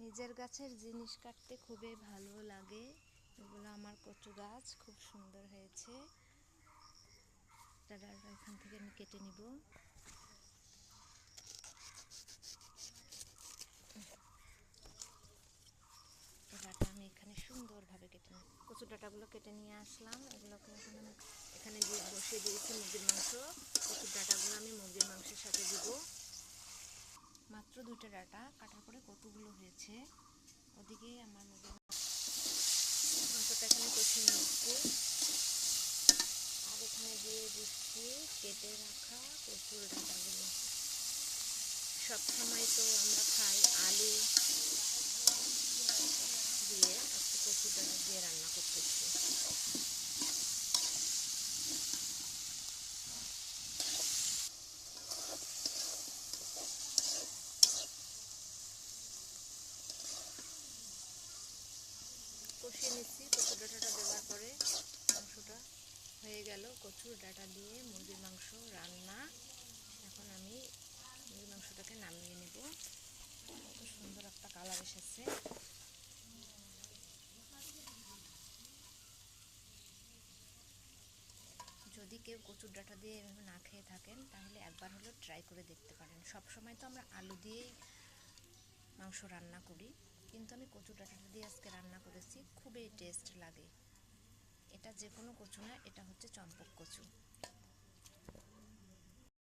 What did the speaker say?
নিজের গাছের জিনিস কাটতে খুবই ভালো লাগে। এগুলো আমার কচু গাছ, খুব সুন্দর হয়েছে। ডালটা এখান থেকে আমি কেটে নিব। ডাটা আমি এখানে সুন্দরভাবে কেটে নিই। কচু ডাটাগুলো কেটে নিয়ে আসলাম। এগুলোকে এখন আমি এখানে দিয়ে বসিয়ে দিয়েছি মুরগির মাংস। কচুর ডাটাগুলো আমি মুরগির মাংসের সাথে দিব। মাত্র 2টা ডাটা কাটার পরে কতগুলো হয়েছে। ওদিকে আমার মুরগির মাংসটা এখানে কষিয়ে নিচ্ছি। আর এখানে দিয়ে দিচ্ছি কেটে রাখা কচুর ডাটাগুলো। সবসময় তো আমরা খাই আলু দিয়ে, একটু কচুর ডাটা দিয়ে রান্না করতেছি। কষিয়ে নিচ্ছি। কচুর ডাঁটাটা দেওয়ার পরে মাংসটা হয়ে গেল। কচুর ডাঁটা দিয়ে মুরগির মাংস রান্না। এখন আমি মুরগির মাংসটাকে নামিয়ে নেব। কত সুন্দর একটা কালার এসেছে। যদি কেউ কচুর ডাঁটা দিয়ে এভাবে না খেয়ে থাকেন, তাহলে একবার হলেও ট্রাই করে দেখতে পারেন। সবসময় তো আমরা আলু দিয়েই মাংস রান্না করি, কিন্তু আমি কচুর ডাঁটাটা দিয়ে আজকে রান্না করেছি। খুবই টেস্ট লাগে। এটা যে কোনো কচু না, এটা হচ্ছে চম্পক কচু।